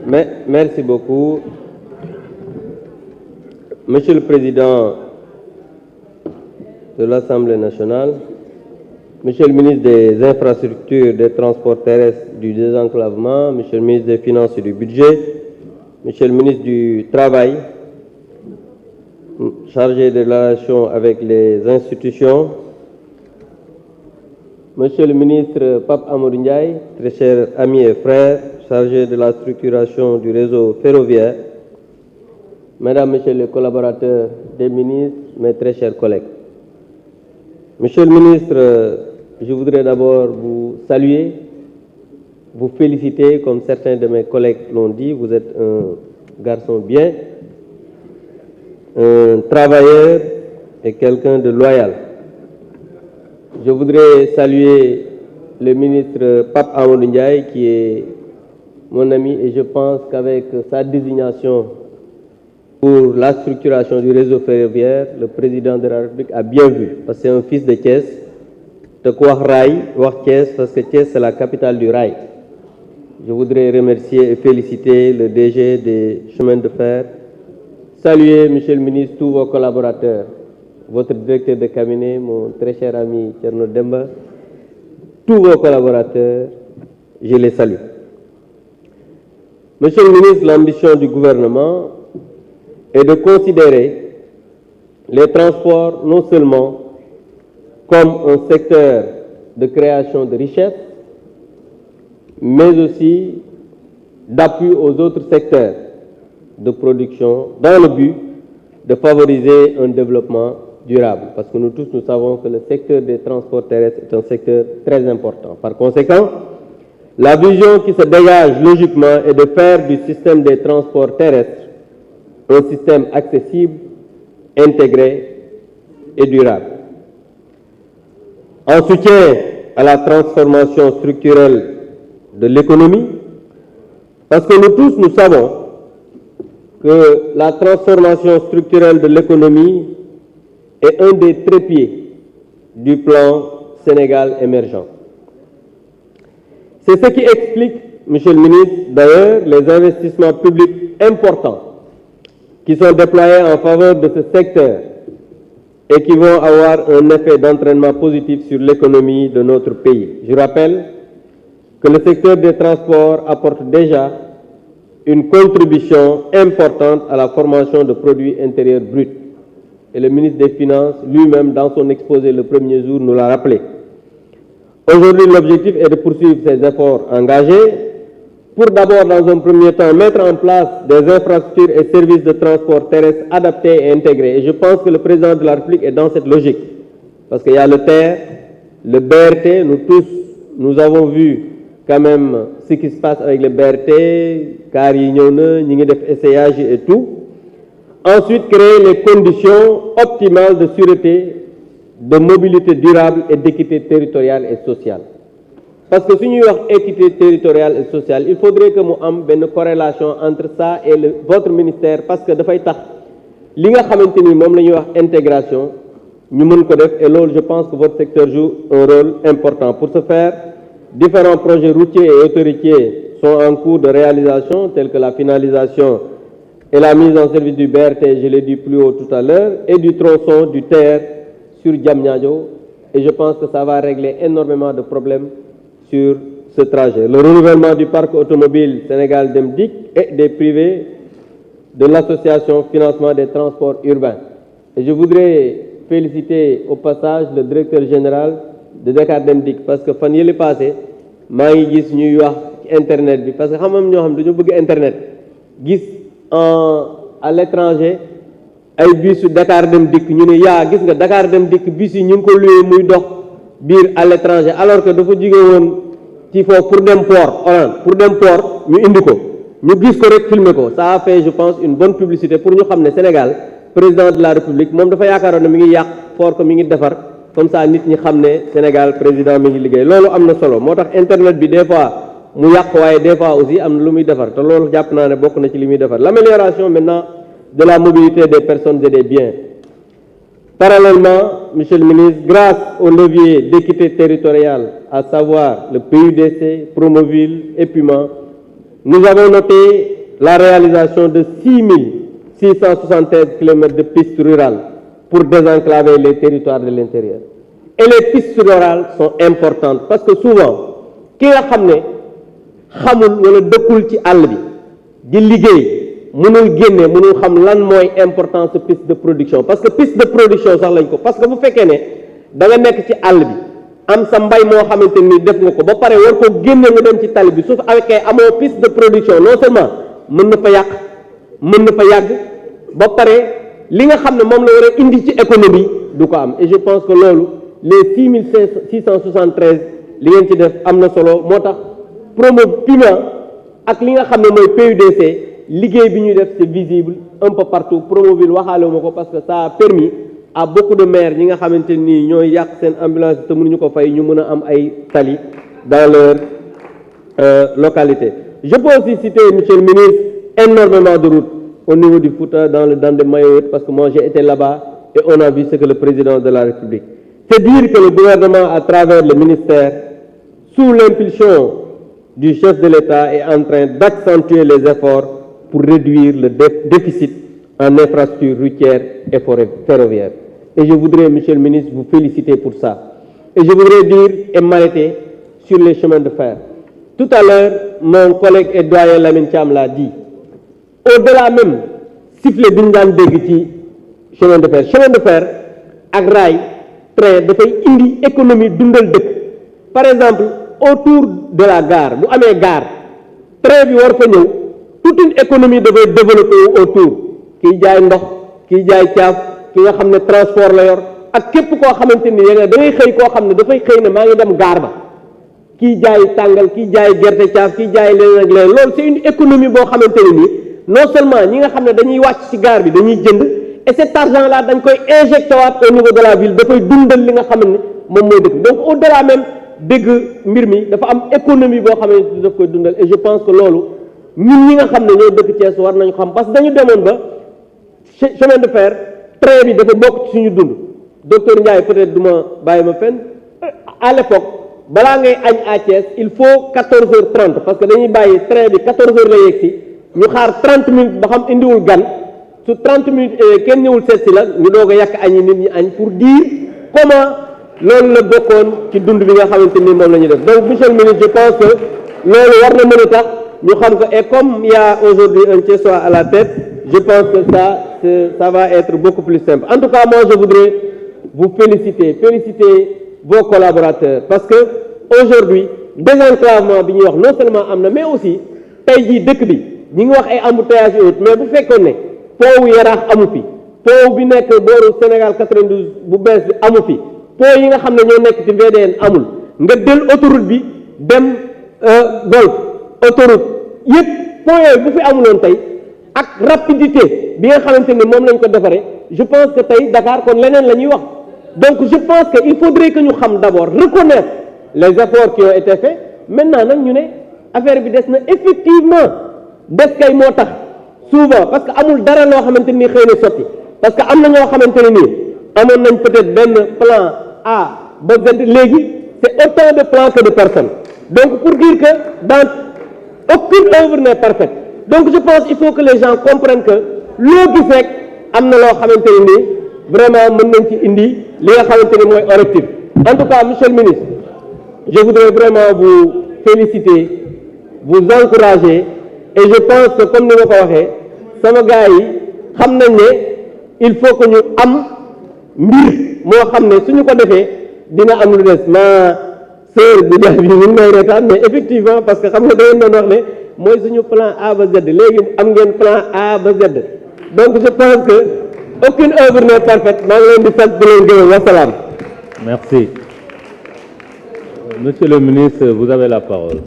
Merci beaucoup. Monsieur le Président de l'Assemblée nationale, Monsieur le ministre des Infrastructures, des Transports terrestres, du désenclavement, Monsieur le ministre des Finances et du Budget, Monsieur le ministre du Travail, chargé des relations avec les institutions, Monsieur le ministre Pape Amadou Ndiaye, très chers amis et frères, chargé de la structuration du réseau ferroviaire, Mesdames, Messieurs les collaborateurs des ministres, mes très chers collègues. Monsieur le ministre, je voudrais d'abord vous saluer, vous féliciter, comme certains de mes collègues l'ont dit, vous êtes un garçon bien, un travailleur et quelqu'un de loyal. Je voudrais saluer le ministre Pape Amadou Ndiaye qui est mon ami et je pense qu'avec sa désignation pour la structuration du réseau ferroviaire, le président de la République a bien vu, parce que c'est un fils de Thiès, de quoi rail, voir Thiès, parce que Thiès c'est la capitale du rail. Je voudrais remercier et féliciter le DG des chemins de fer, saluer, Monsieur le ministre, tous vos collaborateurs, votre directeur de cabinet, mon très cher ami Thierno Demba, tous vos collaborateurs, je les salue. Monsieur le ministre, l'ambition du gouvernement est de considérer les transports non seulement comme un secteur de création de richesses, mais aussi d'appui aux autres secteurs de production dans le but de favoriser un développement durable. Parce que nous tous, nous savons que le secteur des transports terrestres est un secteur très important. Par conséquent, la vision qui se dégage logiquement est de faire du système des transports terrestres un système accessible, intégré et durable. En soutien à la transformation structurelle de l'économie, parce que nous tous, nous savons que la transformation structurelle de l'économie est un des trépieds du plan Sénégal émergent. C'est ce qui explique, Monsieur le ministre, d'ailleurs, les investissements publics importants qui sont déployés en faveur de ce secteur et qui vont avoir un effet d'entraînement positif sur l'économie de notre pays. Je rappelle que le secteur des transports apporte déjà une contribution importante à la formation de produits intérieurs bruts. Et le ministre des Finances, lui-même, dans son exposé le premier jour, nous l'a rappelé. Aujourd'hui, l'objectif est de poursuivre ces efforts engagés pour d'abord, dans un premier temps, mettre en place des infrastructures et services de transport terrestre adaptés et intégrés. Et je pense que le président de la République est dans cette logique. Parce qu'il y a le TER, le BRT, nous tous, nous avons vu quand même ce qui se passe avec le BRT, car il y a des essayages et tout. Ensuite, créer les conditions optimales de sûreté, de mobilité durable et d'équité territoriale et sociale. Parce que si nous avons équité territoriale et sociale, il faudrait que nous ayons une corrélation entre ça et votre ministère, parce que de fait, ce que nous avons intégration, nous et là, je pense que votre secteur joue un rôle important. Pour ce faire, différents projets routiers et autoroutiers sont en cours de réalisation, tels que la finalisation et la mise en service du BRT, je l'ai dit plus haut tout à l'heure, et du tronçon du TER sur Diamniadio. Et je pense que ça va régler énormément de problèmes sur ce trajet. Le renouvellement du parc automobile Sénégal Demdik et des privés de l'association financement des transports urbains. Et je voudrais féliciter au passage le directeur général de Dakar Demdik parce que fan yële passé maa ngi gis ñuy wax internet bi parce que xam ñoo xam dañu bëgg internet gis à l'étranger ay bus Dakar Demdik ñu ne yaa gis nga Dakar Demdik bus yi ñu ngi ko loué muy dox biir à l'étranger alors que dafa jóge woon ci foofu pour dem port Hollande pour dem port ñu indi ko ñu gis ko rek filmer ko ça a fait je pense une bonne publicité pour ñu xam ne Sénégal président de la République moom dafa yaakaaroon ne mi ngi yàq fort que mi ngi defar comme ça nit ñi xam ne Sénégal président mi ngi liggéey loolu am na solo moo tax internet bi des fois mu yàq waaye des fois aussi am na lu muy defar te loolu jàpp naa ne bokk na ci li muy defar l'amélioration maintenant de la mobilité des personnes et des biens. Parallèlement, Monsieur le ministre, grâce au levier d'équité territoriale, à savoir le PUDC, Promoville et Puma, nous avons noté la réalisation de 6673 km de pistes rurales pour désenclaver les territoires de l'intérieur. Et les pistes rurales sont importantes parce que souvent ki nga xam ne xamul wala dëkkul ci àll bi di liggéey mënul génne mënul xam lan mooy importance piste de production parce que piste de production sax lañ ko parce que bu fekkee ne da nga nekk ci àll bi am sa mbay moo xamante ni def nga ko ba pare war ko génne nga dem ci tali bi su fekkee amoo piste de production non seulement mën na fa yàq mën na fa yàgg ba pare li nga xam ne moom la war a indi ci économie du ko am et je pense que loolu les 6673 li ngeen ci def am na solo moo tax promo PUMA ak li nga xam ne mooy PUDC liggéey bi ñuy def c'est visible un peu partout Promoville waxaale ma ko parce que ça a permis à beaucoup de maires ñi nga xamante nii ñooy yàq seen ambulance te mënuñu ko fay ñu mën a am ay tali dans leur localité. Je peux aussi citer, monsieur le ministre, énormément de routes au niveau du Fouta, dans le Dandé Mayotte, parce que moi j'ai été là-bas et on a vu ce que le président de la République. C'est dire que le gouvernement, à travers le ministère, sous l'impulsion du chef de l'État, est en train d'accentuer les efforts pour réduire le déficit en infrastructures routières et ferroviaires. Et je voudrais, monsieur le ministre, vous féliciter pour ça. Et je voudrais dire et m'arrêter sur les chemins de fer. Tout à l'heure, mon collègue et doyen Lamine Thiam l'a dit. Au-delà même, sifflet d'une dame dégg chemin de fer. Chemin de fer, ak rail, train, dafay indi économie dundal dëkk. Par exemple, autour de la gare, bu amee gare, train bi war fa ñëw, toute une économie devait développer autour. Kiy jaay ndox, kiy jaay caaf, ki nga xam ne transport la yor, ak képp koo xamante ni da ngay xëy koo xam ne dafay xëy ne maa ngi dem gare ba. Kii jaay tàngal kii jaay gerte caaf kii jaay leneen ak leneen loolu c'est une économie boo xamante ne nii non seulement ñi nga xam ne dañuy wàcc ci gare bi dañuy jënd et cet argent là dañ koy injecté waat au niveau de la ville dafay dundal li nga xam ne moom mooy dëkk donc au delà même dégg mbir mi dafa am économie boo xam ne daf koy dundal et je pense que loolu ñun ñi nga xam ne ñoo dëkk Thiès war nañu xam parce que dañu demoon ba chemin de fer train bi dafa bokk ci suñu dund docteur Ndiaye peut-être du ma bàyyi ma fenn à l'époque balaa ngay añ à Thiès il faut 14h30 parce que dañuy bàyyi train bi 14h la yegg si ñu xaar 30 minutes ba xam indiwul gan su 30 minutes kenn ñëwul seet si la ñu doog a yàq añ yi nit ñi añ pour dire comment loolu la bokkoon ci dund bi nga xamante ni moom la ñuy def donc monsieur le ministre je pense que loolu war na mën a tax ñu xam ko et comme il y a aujourd'hui un Thiessois à la tête je pense que ça va être beaucoup plus simple en tout cas moi je voudrais vous féliciter vos collaborateurs parce que aujourd'hui désenclavement bi ñuy wax non seulement am na mais aussi tey jii dëkk bi ñi ngi wax ay embouteillage et autres mais bu fekkoon ne pont Yaraax amu fi pont bi nekk booru Sénégal 92 bu bees bi amu fi pont yi nga xam ne ñoo nekk ci VDN amul nga del autoroute bi dem Golf autoroute yëpp pont yooyu bu fi amuloon tey ak rapidité bi nga xamante ni moom lañ ko defaree je pense que tey Dakar kon leneen la ñuy wax donc je pense que il faudrait que ñu xam d'abord reconnaître les efforts qui ont été faits maintenant nag ñu ne affaire bi des na effectivement des kay moo tax souvent parce que amul dara loo xamante ni xëy na sotti parce que am na ñoo xamante ne nii amoon nañ peut-être benn plan A ba Z léegi c'est autant de plans que de personnes donc pour dire que dans aucune œuvre n'est parfaite donc je pense il faut que les gens comprennent que loo gis rek am na loo xamante ne nii vraiment mën nañ ci indi li nga xamante ni mooy correctif en tout cas monsieur le ministre je voudrais vraiment vous féliciter vous encourager et je pense que comme ni ma ko waxee sama gars yi xam nañ ne il faut que ñu am mbir moo xam ne suñu ko defee dina am lu des ma sœur bu jaay bi ñu may reetaan mais effectivement parce que xam nga da ngeen doon wax ne mooy suñu plan A ba Z léegi am ngeen plan A ba Z donc je pense que aucune œuvre n'est parfaite maa ngi leen di sant di leen gërëm wasalaam. Merci. Monsieur le ministre, vous avez la parole.